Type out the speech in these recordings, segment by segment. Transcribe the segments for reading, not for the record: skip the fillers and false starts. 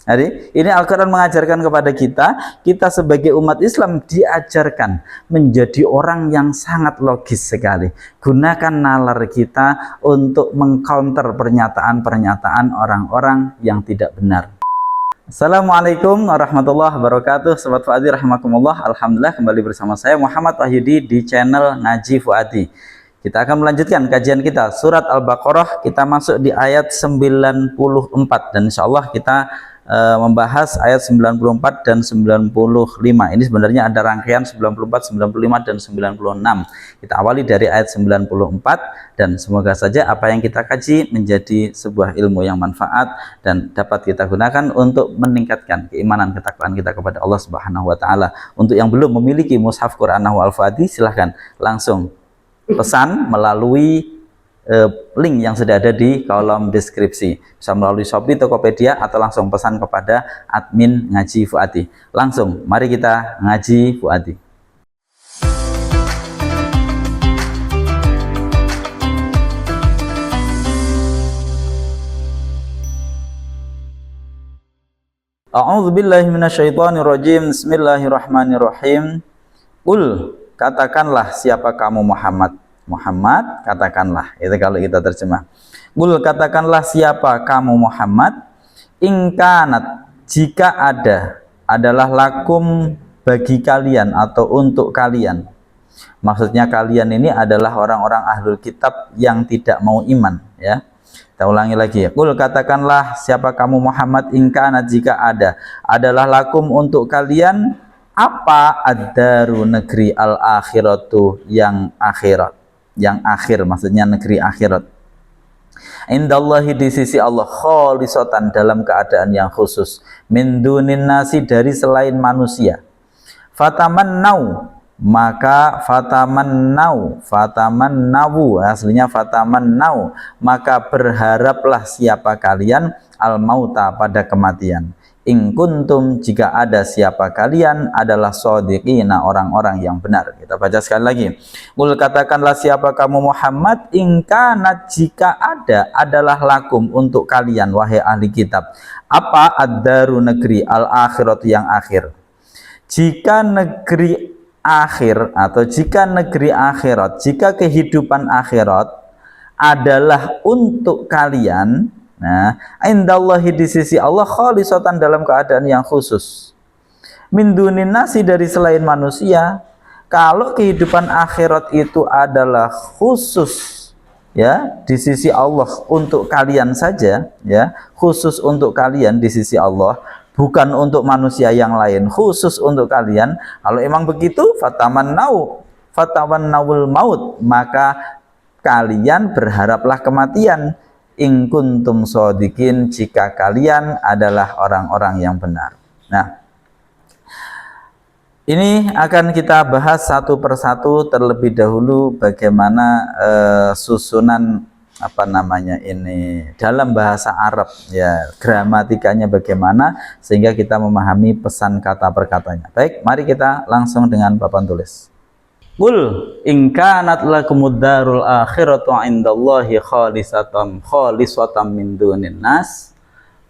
Jadi ini Al-Quran mengajarkan kepada kita sebagai umat Islam diajarkan menjadi orang yang sangat logis sekali. Gunakan nalar kita untuk mengcounter pernyataan-pernyataan orang-orang yang tidak benar. Assalamualaikum warahmatullahi wabarakatuh. Sobat Fuadi rahimakumullah. Alhamdulillah kembali bersama saya Muhammad Wahyudi di channel Ngaji Fuadi. Kita akan melanjutkan kajian kita surat Al-Baqarah. Kita masuk di ayat 94 dan insya Allah kita membahas ayat 94 dan 95. Ini sebenarnya ada rangkaian 94, 95 dan 96. Kita awali dari ayat 94 dan semoga saja apa yang kita kaji menjadi sebuah ilmu yang manfaat dan dapat kita gunakan untuk meningkatkan keimanan ketakwaan kita kepada Allah Subhanahu wa taala. Untuk yang belum memiliki mushaf Quran Nahwu Al-Fuadi, silahkan langsung pesan melalui link yang sudah ada di kolom deskripsi. Bisa melalui Shopee, Tokopedia, atau langsung pesan kepada admin Ngaji Fuadi. Langsung, mari kita ngaji Fuadi. A'udzubillahi minasyaitonirrajim. Bismillahirrahmanirrahim. Qul, katakanlah siapa kamu Muhammad. Muhammad, katakanlah. Itu kalau kita terjemah. Qul, katakanlah siapa kamu Muhammad. Ingkanat, jika ada, adalah lakum bagi kalian atau untuk kalian. Maksudnya kalian ini adalah orang-orang ahlul kitab yang tidak mau iman, ya. Kita ulangi lagi ya. Qul, katakanlah siapa kamu Muhammad. Ingkanat, jika ada, adalah lakum untuk kalian. Apa ad-daru, negeri, al-akhiratu, yang akhirat. Yang akhir, maksudnya negeri akhirat. Indallahi, di sisi Allah, khalisatan, dalam keadaan yang khusus, min dunin nasi, dari selain manusia. Fatamannau, maka fatamannau, aslinya fatamannau, maka berharaplah siapa kalian al-mauta, pada kematian. In kuntum, jika ada siapa kalian adalah shodiqina, orang-orang yang benar. Kita baca sekali lagi. Qul, katakanlah siapa kamu Muhammad. In kanat, jika ada, adalah lakum, untuk kalian wahai ahli kitab. Apa ad-daru, negeri, al-akhirat, yang akhir. Jika negeri akhir atau jika negeri akhirat, jika kehidupan akhirat adalah untuk kalian, nah, indallahi, di sisi Allah, khalisatan, dalam keadaan yang khusus, min dunin nasi, dari selain manusia. Kalau kehidupan akhirat itu adalah khusus, ya, di sisi Allah untuk kalian saja, ya, khusus untuk kalian di sisi Allah, bukan untuk manusia yang lain, khusus untuk kalian. Kalau emang begitu, fatamannawul maut, maka kalian berharaplah kematian. In kuntum shodiqin, jika kalian adalah orang-orang yang benar. Nah, ini akan kita bahas satu persatu. Terlebih dahulu bagaimana susunan ini dalam bahasa Arab, ya, gramatikanya bagaimana sehingga kita memahami pesan kata per katanya. Baik, mari kita langsung dengan papan tulis. Qul in kanat lakumud darul akhiratu indallahi khalisatan min dunin nas.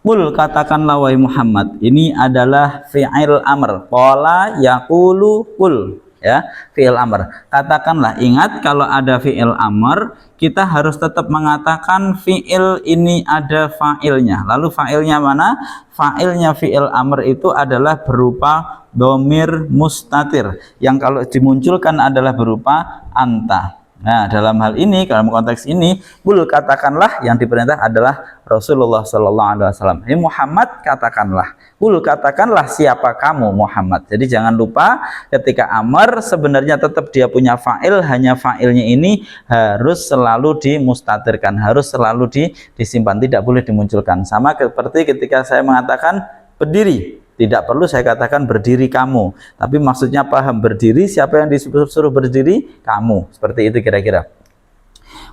Qul, katakanlah wahai Muhammad. Ini adalah fi'il amr. Qala yaqulu qul, ya, fi'il amr. Katakanlah, ingat kalau ada fi'il amr, kita harus tetap mengatakan fi'il ini ada fa'ilnya. Lalu fa'ilnya mana? Fa'ilnya fi'il amr itu adalah berupa dhamir mustatir, yang kalau dimunculkan adalah berupa anta. Nah, dalam hal ini, dalam konteks ini, qul, katakanlah, yang diperintah adalah Rasulullah sallallahu alaihi wasallam. Hei Muhammad, katakanlah. Qul, katakanlah siapa kamu Muhammad. Jadi jangan lupa ketika amr sebenarnya tetap dia punya fa'il, hanya fa'ilnya ini harus selalu dimustatirkan, harus selalu disimpan, tidak boleh dimunculkan. Sama seperti ketika saya mengatakan berdiri, tidak perlu saya katakan berdiri kamu, tapi maksudnya paham, berdiri, siapa yang disuruh berdiri? Kamu. Seperti itu kira-kira.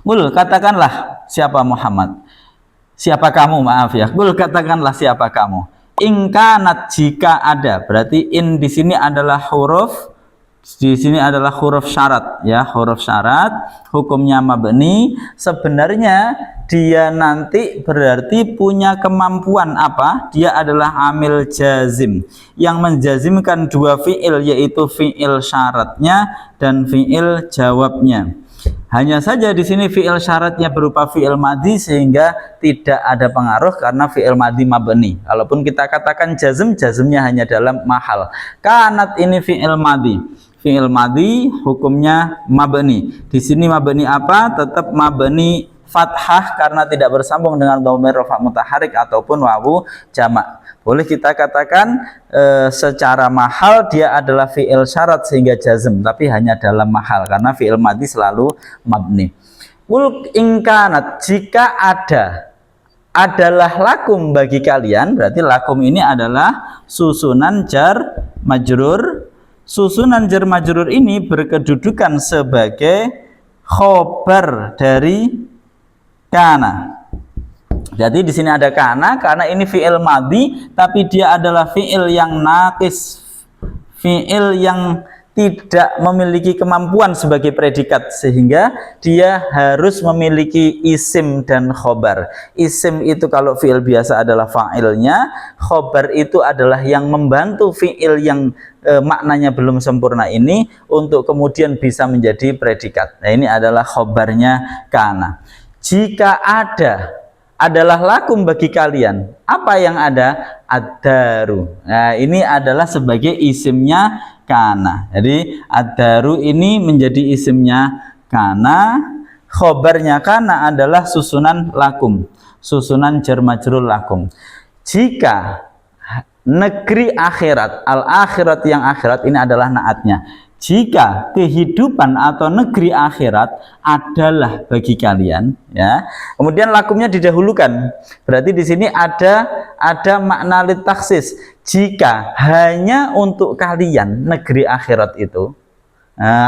Qul, katakanlah siapa Muhammad. Siapa kamu, maaf ya. Qul, katakanlah siapa kamu. In kanat, jika ada. Berarti in di sini adalah huruf Di sini adalah huruf syarat ya, huruf syarat hukumnya mabni. Sebenarnya dia nanti berarti punya kemampuan apa? Dia adalah amil jazim yang menjazimkan dua fiil, yaitu fiil syaratnya dan fiil jawabnya. Hanya saja di sini fiil syaratnya berupa fiil madhi sehingga tidak ada pengaruh karena fiil madhi mabni. Kalaupun kita katakan jazm, jazmnya hanya dalam mahal. Kanat ini fiil madhi. Fiil madhi hukumnya mabni. Di sini mabni apa? Tetap mabni fathah karena tidak bersambung dengan dhamir rafa mutaharik ataupun wawu jamak. Boleh kita katakan secara mahal dia adalah fiil syarat sehingga jazm, tapi hanya dalam mahal karena fiil madhi selalu mabni. Qul in kanat, jika adalah lakum bagi kalian, berarti lakum ini adalah susunan jar majrur. Susunan jar majrur ini berkedudukan sebagai khobar dari kana. Jadi di sini ada kana karena ini fiil madhi, tapi dia adalah fiil yang naqis, fiil yang tidak memiliki kemampuan sebagai predikat sehingga dia harus memiliki isim dan khobar. Isim itu kalau fiil biasa adalah fa'ilnya, khobar itu adalah yang membantu fiil yang maknanya belum sempurna ini untuk kemudian bisa menjadi predikat. Nah, ini adalah khobarnya kana. Jika adalah lakum bagi kalian, apa yang ada? Ad-daru. Nah, ini adalah sebagai isimnya kana. Jadi ad-daru ini menjadi isimnya kana, khobarnya kana adalah susunan lakum, susunan jar majrur lakum. Jika negeri akhirat, al-akhirat yang akhirat ini adalah naatnya. Jika kehidupan atau negeri akhirat adalah bagi kalian, ya. Kemudian lakumnya didahulukan. Berarti di sini ada makna litaksis. Jika hanya untuk kalian negeri akhirat itu,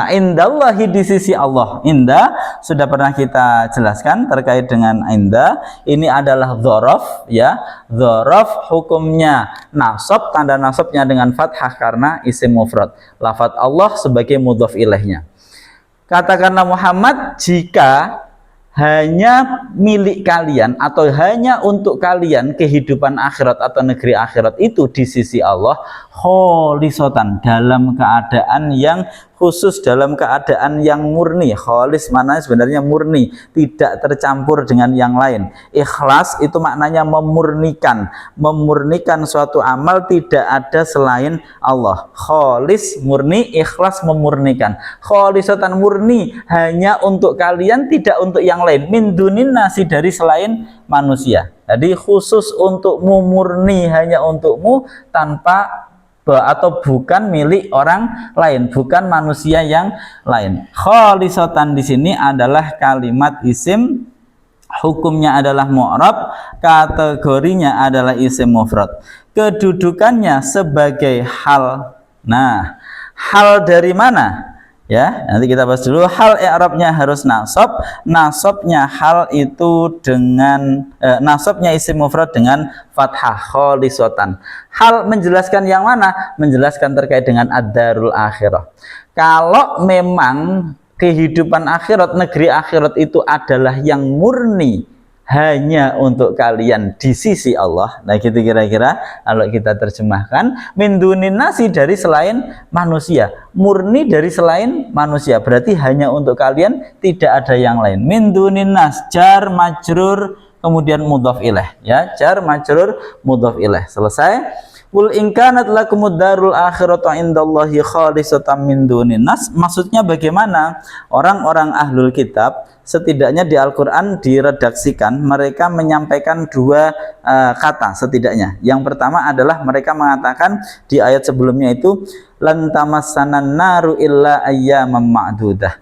indallahi di sisi Allah. Indah sudah pernah kita jelaskan terkait dengan indah. Ini adalah dzaraf ya. Dzaraf hukumnya nasab, tanda nasabnya dengan fathah karena isim mufrad. Lafaz Allah sebagai mudhaf ilaihnya. Katakanlah Muhammad, jika hanya milik kalian atau hanya untuk kalian kehidupan akhirat atau negeri akhirat itu di sisi Allah, kholisatan, dalam keadaan yang khusus, dalam keadaan yang murni. Kholis maknanya sebenarnya murni, tidak tercampur dengan yang lain. Ikhlas itu maknanya memurnikan, memurnikan suatu amal tidak ada selain Allah. Kholis murni, ikhlas memurnikan. Kholisatan murni hanya untuk kalian, tidak untuk yang lain. Min dunin nasi, dari selain manusia. Jadi khusus untukmu, murni hanya untukmu, tanpa atau bukan milik orang lain, bukan manusia yang lain. Kholisatan di sini adalah kalimat isim, hukumnya adalah mu'rab, kategorinya adalah isim mufrad. Kedudukannya sebagai hal. Nah, hal dari mana? Ya, nanti kita bahas dulu. Hal i'rabnya harus nasab. Nasabnya hal itu dengan nasabnya isim mufrad dengan fathah, kholisatan. Hal menjelaskan yang mana? Menjelaskan terkait dengan ad-darul akhirah. Kalau memang kehidupan akhirat, negeri akhirat itu adalah yang murni hanya untuk kalian di sisi Allah. Nah, gitu kira-kira kalau kita terjemahkan. Min dunin nasi, dari selain manusia, murni dari selain manusia, berarti hanya untuk kalian, tidak ada yang lain. Min dunin nas, jar majrur kemudian mudhaf ilaih, ya, jar majrur mudhaf ilaih. Selesai. Qul in kanat lakumud darul akhiratu indallahi khalisatan min dunin nas. Maksudnya bagaimana? Orang-orang ahlul kitab setidaknya di Al-Quran diredaksikan, mereka menyampaikan dua kata setidaknya. Yang pertama adalah mereka mengatakan di ayat sebelumnya itu, lan tamassanan naru illa ayyaman ma'dudah.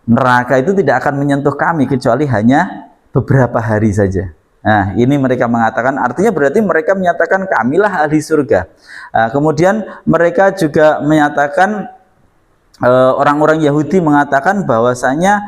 Neraka itu tidak akan menyentuh kami kecuali hanya beberapa hari saja. Nah, ini mereka mengatakan, artinya berarti mereka menyatakan kamilah ahli surga. Kemudian mereka juga menyatakan orang-orang Yahudi mengatakan bahwasanya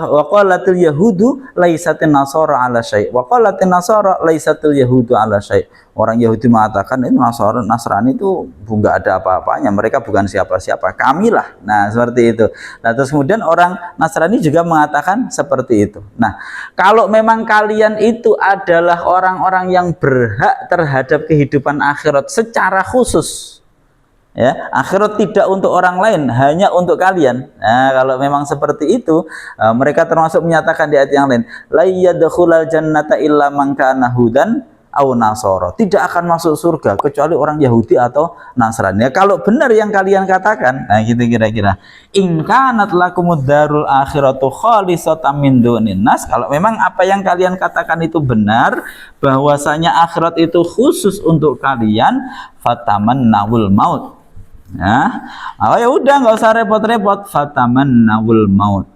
waqalatil yahudu laisatin nasara ala syai' waqalatin nasara laisatil yahudu ala syai'. Orang Yahudi mengatakan itu Nasrani itu enggak ada apa-apanya, mereka bukan siapa-siapa, kamilah. Nah, seperti itu. Nah, terus kemudian orang Nasrani juga mengatakan seperti itu. Nah, kalau memang kalian itu adalah orang-orang yang berhak terhadap kehidupan akhirat secara khusus, ya, akhirat tidak untuk orang lain, hanya untuk kalian. Nah, kalau memang seperti itu, mereka termasuk menyatakan di ayat yang lain, la yadkhulul jannata illa man kana hudan au nasara. Tidak akan masuk surga kecuali orang Yahudi atau Nasrani. Ya, kalau benar yang kalian katakan, nah gitu kira-kira. In kanat lakumud darul akhiratu khalisatan min dunin nas, kalau memang apa yang kalian katakan itu benar, bahwasanya akhirat itu khusus untuk kalian, fatamannawul maut. Ya udah, nggak usah repot-repot, fatamannawul maut.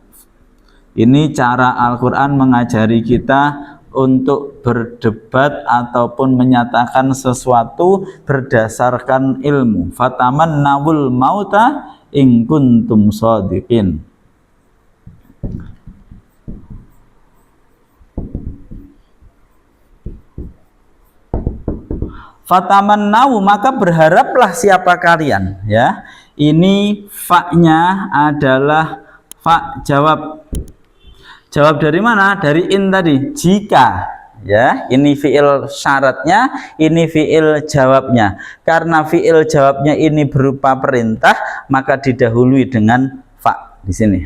Ini cara Al-Quran mengajari kita untuk berdebat ataupun menyatakan sesuatu berdasarkan ilmu. Fatamannawul mauta in kuntum shadiqin. Fatamannau, maka berharaplah siapa kalian, ya. Ini fa-nya adalah fa jawab. Jawab dari mana? Dari in tadi, jika, ya. Ini fiil syaratnya, ini fiil jawabnya. Karena fiil jawabnya ini berupa perintah, maka didahului dengan fa di sini.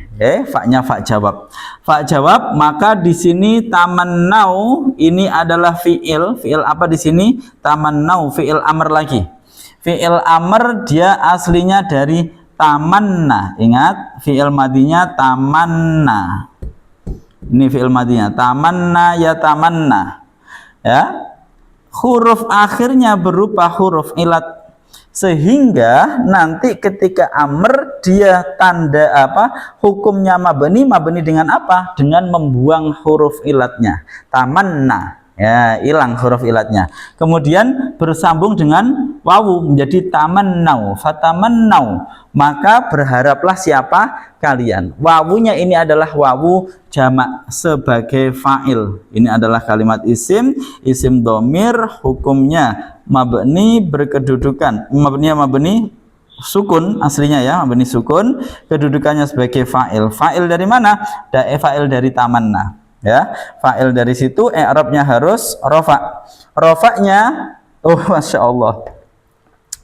Fa-nya fa jawab. Fa jawab, maka di sini tamannau ini adalah fiil apa di sini? Tamannau, fiil amr lagi. Fiil amr dia aslinya dari tamanna. Ingat, fiil madinya tamanna. Ini fi'il madinya tamanna ya tamanna, ya. Huruf akhirnya berupa huruf ilat, sehingga nanti ketika amr dia tanda apa, hukumnya mabni dengan apa? Dengan membuang huruf ilatnya, tamanna, ya, hilang huruf ilatnya, kemudian bersambung dengan wawu menjadi tamannau, fatamannau, maka berharaplah siapa kalian. Wawunya ini adalah wawu jamak sebagai fa'il. Ini adalah kalimat isim dhamir, hukumnya mabni berkedudukan mabni sukun aslinya, ya, mabni sukun, kedudukannya sebagai fa'il. Fa'il dari mana? Fa'il dari tamanna, ya. Fa'il dari situ i'rabnya harus rafa. Rafa'nya, oh masya Allah,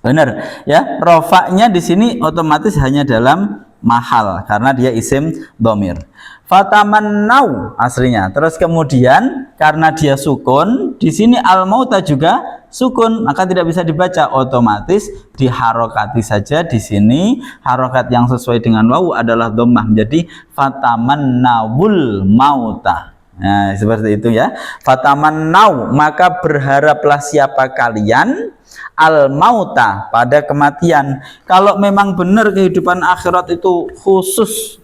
benar, ya. Rafa'nya di sini otomatis hanya dalam mahal karena dia isim dhamir. Fatamannau aslinya. Terus kemudian karena dia sukun, di sini al-mauta juga sukun, maka tidak bisa dibaca, otomatis diharokati saja. Di sini harokat yang sesuai dengan wawu adalah dhammah, menjadi fatamannawul mauta. Nah, seperti itu, ya. Fatamannau, maka berharaplah siapa kalian al-mauta, pada kematian. Kalau memang benar kehidupan akhirat itu khusus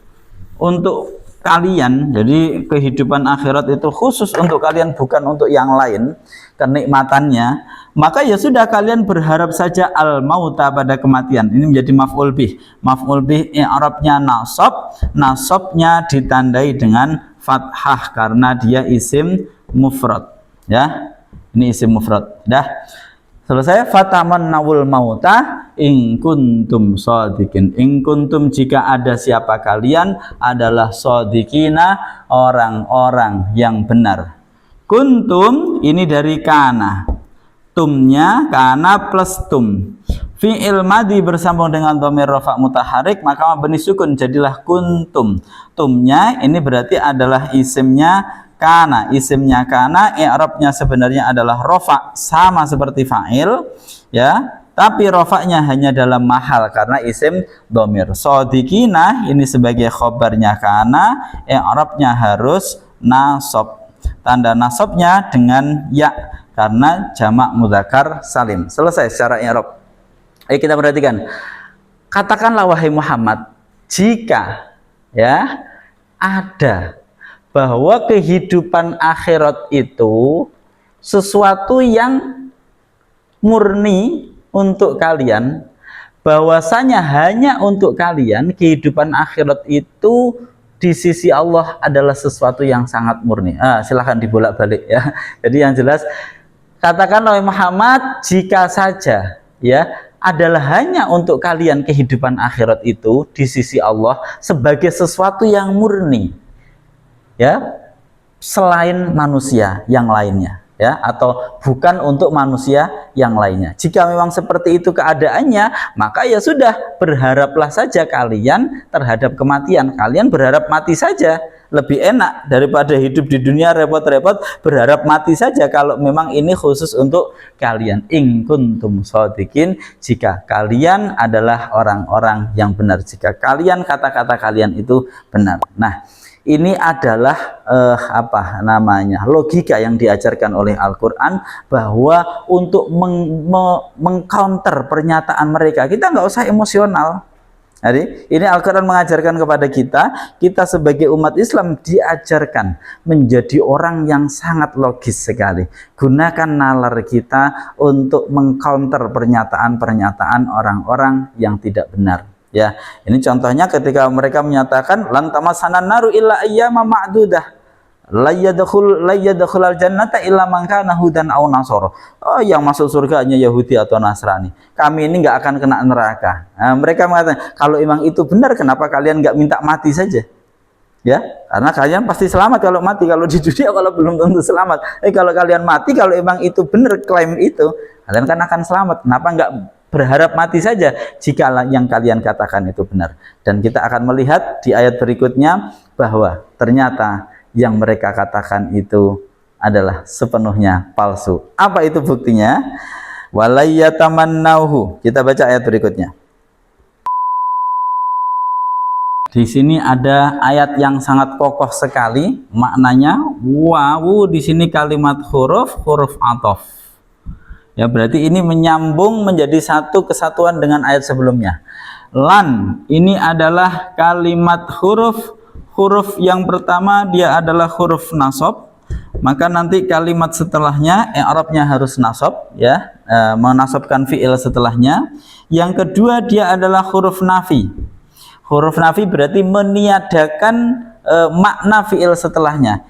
untuk kalian, jadi kehidupan akhirat itu khusus untuk kalian, bukan untuk yang lain kenikmatannya, maka ya sudah, kalian berharap saja al-mauta, pada kematian. Ini menjadi maf'ul bih. Maf'ul bih i'rabnya nasab, nasabnya ditandai dengan fathah karena dia isim mufrad, ya. Ini isim mufrad. Dah selesai. Fatamannawul mauta in kuntum shadiqin. In kuntum, jika ada siapa kalian adalah shadiqina, orang-orang yang benar. Kuntum ini dari kana, tumnya kana plus tum. Fi'il madi bersambung dengan dhamir rafa mutaharik, maka mabni sukun, jadilah kuntum. Tumnya ini berarti adalah isimnya kana. Isimnya kana, i'rabnya sebenarnya adalah rafa, sama seperti fa'il, ya, tapi rafa'nya hanya dalam mahal karena isim dhamir. Shadiqina ini sebagai khobarnya kana, i'rabnya harus nasab. Tanda nasabnya dengan ya karena jamak mudzakkar salim. Selesai secara i'rab. Ayo kita perhatikan. Katakanlah wahai Muhammad, jika, ya, ada bahwa kehidupan akhirat itu sesuatu yang murni untuk kalian, bahwasanya hanya untuk kalian kehidupan akhirat itu di sisi Allah adalah sesuatu yang sangat murni. Silahkan dibolak-balik ya. Jadi yang jelas, katakan oleh Muhammad, jika saja ya adalah hanya untuk kalian kehidupan akhirat itu di sisi Allah sebagai sesuatu yang murni ya, selain manusia yang lainnya ya, atau bukan untuk manusia yang lainnya. Jika memang seperti itu keadaannya, maka ya sudah, berharaplah saja kalian terhadap kematian. Kalian berharap mati saja, lebih enak daripada hidup di dunia repot-repot. Berharap mati saja kalau memang ini khusus untuk kalian. In kuntum shodiqin, jika kalian adalah orang-orang yang benar, jika kalian kata-kata kalian itu benar. Nah, ini adalah logika yang diajarkan oleh Al-Quran, bahwa untuk mengcounter pernyataan mereka, kita nggak usah emosional. Jadi ini Al-Quran mengajarkan kepada kita sebagai umat Islam diajarkan menjadi orang yang sangat logis sekali. Gunakan nalar kita untuk mengcounter pernyataan-pernyataan orang-orang yang tidak benar. Ya, ini contohnya ketika mereka menyatakan lan tamassanan naru illa ayyama ma'dudah la yadkhulul jannata illa man kana hudan aw nasara. Oh, yang masuk surga hanya Yahudi atau Nasrani. Kami ini nggak akan kena neraka. Nah, mereka mengatakan, kalau memang itu benar, kenapa kalian nggak minta mati saja? Ya, karena kalian pasti selamat kalau mati. Kalau di dunia kalau belum tentu selamat. Kalau kalian mati, kalau memang itu benar klaim itu, kalian kan akan selamat. Kenapa nggak berharap mati saja jika yang kalian katakan itu benar? Dan kita akan melihat di ayat berikutnya bahwa ternyata yang mereka katakan itu adalah sepenuhnya palsu. Apa itu buktinya? Walayatamannauhu. Kita baca ayat berikutnya. Di sini ada ayat yang sangat kokoh sekali maknanya. Wawu di sini kalimat huruf ataf. Ya, berarti ini menyambung menjadi satu kesatuan dengan ayat sebelumnya. Lan ini adalah kalimat huruf yang pertama dia adalah huruf nasab, maka nanti kalimat setelahnya i'rabnya harus nasab ya, menasabkan fiil setelahnya. Yang kedua dia adalah huruf nafi. Huruf nafi berarti meniadakan makna fiil setelahnya.